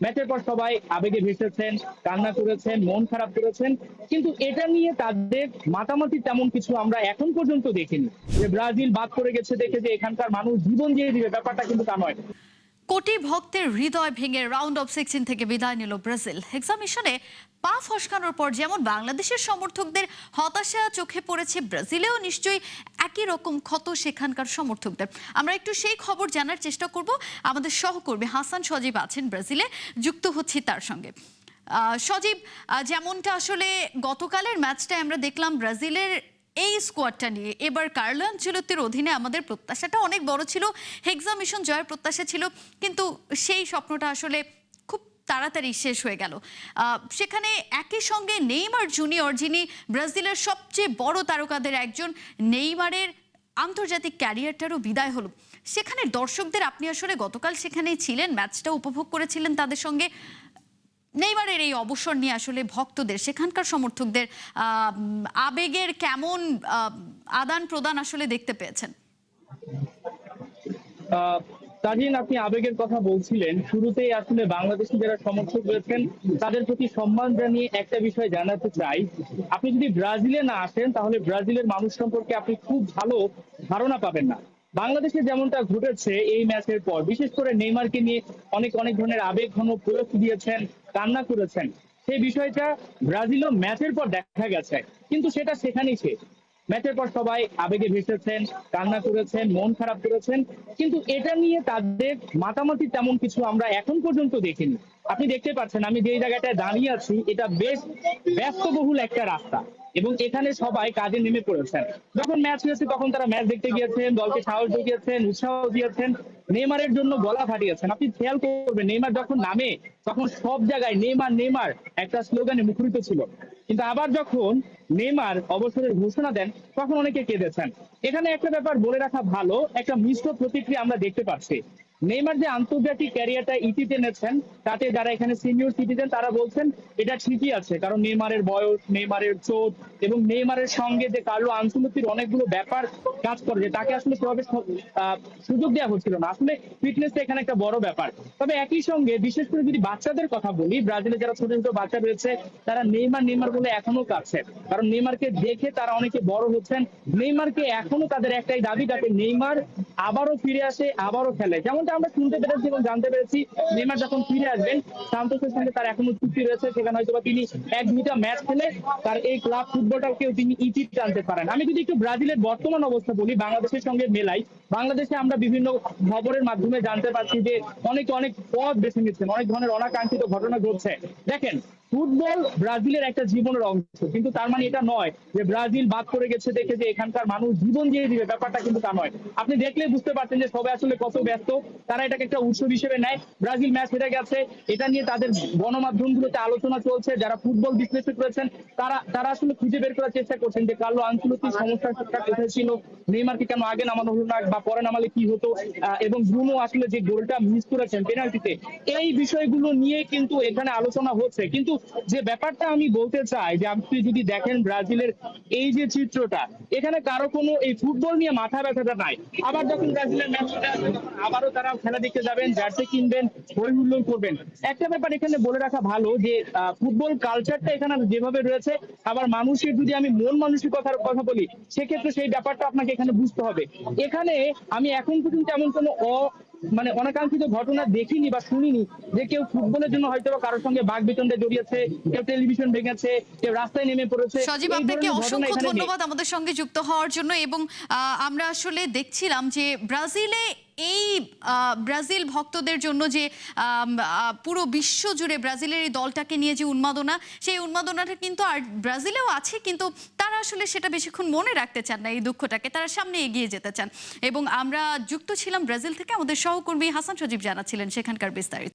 ম্যাচের পর সবাই আবেগে ভেসেছেন, কান্না করেছেন, মন খারাপ করেছেন। কিন্তু এটা নিয়ে তাদের মাতামাতি তেমন কিছু আমরা এখন পর্যন্ত দেখিনি। যে ব্রাজিল বাদ পড়ে গেছে দেখে যে এখানকার মানুষ জীবন দিয়ে দিবে, ব্যাপারটা কিন্তু তা নয়। কোটি ভক্তের হৃদয় ভেঙে রাউন্ড অফ 16 থেকে বিদায় নিল ব্রাজিল। এক্সামিশনে পা ফসকানোর পর যেমন বাংলাদেশের সমর্থকদের হতাশা চোখে পড়েছে, ব্রাজিলেও নিশ্চয়ই একই রকম ক্ষত সেখানকার সমর্থকদের। আমরা একটু সেই খবর জানার চেষ্টা করব। আমাদের সহকর্মী হাসান সজীব আছেন ব্রাজিলে, যুক্ত হচ্ছি তার সঙ্গে। সজীব, যেমনটা আসলে গতকালের ম্যাচটায় আমরা দেখলাম ব্রাজিলের এই স্কোয়াডটা নিয়ে এবার কার্লো আনচেলত্তির অধীনে আমাদের প্রত্যাশাটা অনেক বড় ছিল, হেক্সা মিশন জয়ের প্রত্যাশা ছিল, কিন্তু সেই স্বপ্নটা আসলে খুব তাড়াতাড়ি শেষ হয়ে গেল। সেখানে একই সঙ্গে নেইমার জুনিয়র, যিনি ব্রাজিলের সবচেয়ে বড় তারকাদের একজন, নেইমারের আন্তর্জাতিক ক্যারিয়ারটারও বিদায় হলো। সেখানে দর্শকদের, আপনি আসলে গতকাল সেখানে ছিলেন, ম্যাচটা উপভোগ করেছিলেন তাদের সঙ্গে, নেইমারের এই অবসর নিয়ে আসলে ভক্তদের, সেখানকার সমর্থকদের আবেগের কেমন আদান প্রদান আসলে দেখতে পেয়েছেন? তাজিন, আপনি আবেগের কথা বলছিলেন, শুরুতেই আসলে বাংলাদেশি যারা সমর্থক রয়েছেন তাদের প্রতি সম্মান জানিয়ে একটা বিষয় জানাতে চাই। আপনি যদি ব্রাজিলে না আসেন তাহলে ব্রাজিলের মানুষ সম্পর্কে আপনি খুব ভালো ধারণা পাবেন না। বাংলাদেশে যেমনটা ঘটেছে এই ম্যাচের পর, বিশেষ করে নেইমারকে নিয়ে অনেক অনেক ধরনের আবেগ ঘন প্রয়োগ দিয়েছেন, কান্না করেছেন, সেই বিষয়টা ব্রাজিলও ম্যাচের পর দেখা গেছে। কিন্তু সেটা সেখানেই শেষ। ম্যাচের পর সবাই আবেগে ভেসেছেন, কান্না করেছেন, মন খারাপ করেছেন। কিন্তু এটা নিয়ে তাদের মাতামাতি তেমন কিছু আমরা এখন পর্যন্ত দেখিনি। আপনি দেখতে পাচ্ছেন আমি যে জায়গাটায় দাঁড়িয়ে আছি, এটা বেশ ব্যস্তবহুল একটা রাস্তা এবং এখানে সবাই কাজে নেমে পড়েছেন। যখন ম্যাচ হয়েছে তখন তারা ম্যাচ দেখতে গিয়েছেন, দলকে সাহস জুগিয়েছেন, উৎসাহ দিয়েছেন, নেইমারের জন্য গলা ফাটিয়েছেন। আপনি খেয়াল করবেন নেইমার যখন নামে তখন সব জায়গায় নেইমার নেইমার একটা স্লোগানে মুখরিত ছিল। কিন্তু আবার যখন নেইমার অবসরের ঘোষণা দেন তখন অনেকে কেঁদেছেন। এখানে একটা ব্যাপার বলে রাখা ভালো, একটা মিশ্র প্রতিক্রিয়া আমরা দেখতে পাচ্ছি। নেইমার যে আন্তর্জাতিক ক্যারিয়ারটা ইতি টেনেছেন, তাতে যারা এখানে সিনিয়র সিটিজেন তারা বলছেন এটা ঠিকই আছে, কারণ নেইমারের বয়স, নেইমারের চোট এবং নেইমারের সঙ্গে যে কার্লো আনচেলত্তির অনেকগুলো ব্যাপার কাজ করে, যে তাকে আসলে সেভাবে সুযোগ দেওয়া হচ্ছিল না। আসলে ফিটনেসটা এখানে একটা বড় ব্যাপার। তবে একই সঙ্গে বিশেষ করে যদি বাচ্চাদের কথা বলি, ব্রাজিলে যারা ছোট ছোট বাচ্চা রয়েছে তারা নেইমার নেইমার বলে এখনো কাছে, কারণ নেইমারকে দেখে তারা অনেকে বড় হচ্ছেন। নেইমারকে এখনো তাদের একটাই দাবি, যাতে নেইমার আবারও ফিরে আসে, আবারও খেলে। যেমনটা আমরা শুনতে পেরেছি এবং জানতে পেরেছি, নেইমার যখন ফিরে আসবেন সান্তোসের সঙ্গে তার এখনো চুক্তি রয়েছে, সেখানে হয়তো তিনি এক দুইটা ম্যাচ খেলে তার এই ক্লাব ফুটবলটাকেও তিনি ইতি টানতে পারেন। আমি যদি একটু ব্রাজিলের বর্তমান অবস্থা বলি, বাংলাদেশের সঙ্গে মেলাই, বাংলাদেশে আমরা বিভিন্ন খবরের মাধ্যমে জানতে পারছি যে অনেক অনেক পথ বেছে নিচ্ছেন, অনেক ধরনের অনাকাঙ্ক্ষিত ঘটনা ঘটছে। দেখেন, ফুটবল ব্রাজিলের একটা জীবনের অংশ, কিন্তু তার মানে এটা নয় যে ব্রাজিল বাদ পড়ে গেছে দেখে যে এখানকার মানুষ জীবন দিয়ে দিবে, ব্যাপারটা কিন্তু তা নয়। আপনি দেখলে বুঝতে পারছেন যে সবাই আসলে কত ব্যস্ত। তারা এটাকে একটা উৎসব হিসেবে নেয়। ব্রাজিল ম্যাচ হেরে গেছে, এটা নিয়ে তাদের গণমাধ্যমগুলোতে আলোচনা চলছে। যারা ফুটবল বিশ্লেষক রয়েছেন তারা তারা আসলে খুঁজে বের করার চেষ্টা করছেন যে কার্লো আনচেলত্তির সমস্যাটা কোথায় ছিল, নেইমারকে কেন আগে নামানো হলো না বা পরে নামালে কি হতো, এবং ব্রুনো আসলে যে গোলটা মিস করেছেন পেনাল্টিতে, এই বিষয়গুলো নিয়ে কিন্তু এখানে আলোচনা হচ্ছে। কিন্তু যে ব্যাপারটা আমি বলতে চাই যে আপনি যদি দেখেন ব্রাজিলের এই যে চিত্রটা, এখানে কারো কোনো এই ফুটবল নিয়ে মাথা ব্যথাটা নাই। আবার যখন ব্রাজিলের ম্যাচ আবারও তারা খেলা দেখতে যাবেন, জার্সি কিনবেন, হই হুল্লোড় করবেন। একটা ব্যাপার এখানে বলে রাখা ভালো যে ফুটবল কালচারটা এখানে যেভাবে রয়েছে, আবার মানুষের যদি আমি মন মানসিকতার কথা বলি, সেক্ষেত্রে সেই ব্যাপারটা আপনাকে এখানে বুঝতে হবে। এখানে আমি এখন পর্যন্ত এমন কোনো অনাকাঙ্ক্ষিত ঘটনা দেখিনি বা শুনিনি যে কেউ ফুটবলের জন্য হয়তো কারোর সঙ্গে বাকবিতণ্ডায় জড়িয়েছে, কেউ টেলিভিশন ভেঙেছে, কেউ রাস্তায় নেমে পড়েছে। সজীব, এই আপনাকে ধরনের ঘটনা অসংখ্য এখানে নেই। ধন্যবাদ আমাদের সঙ্গে যুক্ত হওয়ার জন্য। এবং আমরা আসলে দেখছিলাম যে ব্রাজিলে এই ব্রাজিল ভক্তদের জন্য যে পুরো বিশ্ব জুড়ে ব্রাজিলের এই দলটাকে নিয়ে যে উন্মাদনা, সেই উন্মাদনাটা কিন্তু আর ব্রাজিলেও আছে, কিন্তু তারা আসলে সেটা বেশিক্ষণ মনে রাখতে চান না, এই দুঃখটাকে তারা সামনে এগিয়ে যেতে চান। এবং আমরা যুক্ত ছিলাম ব্রাজিল থেকে, আমাদের সহকর্মী হাসান সজীব জানাচ্ছিলেন সেখানকার বিস্তারিত।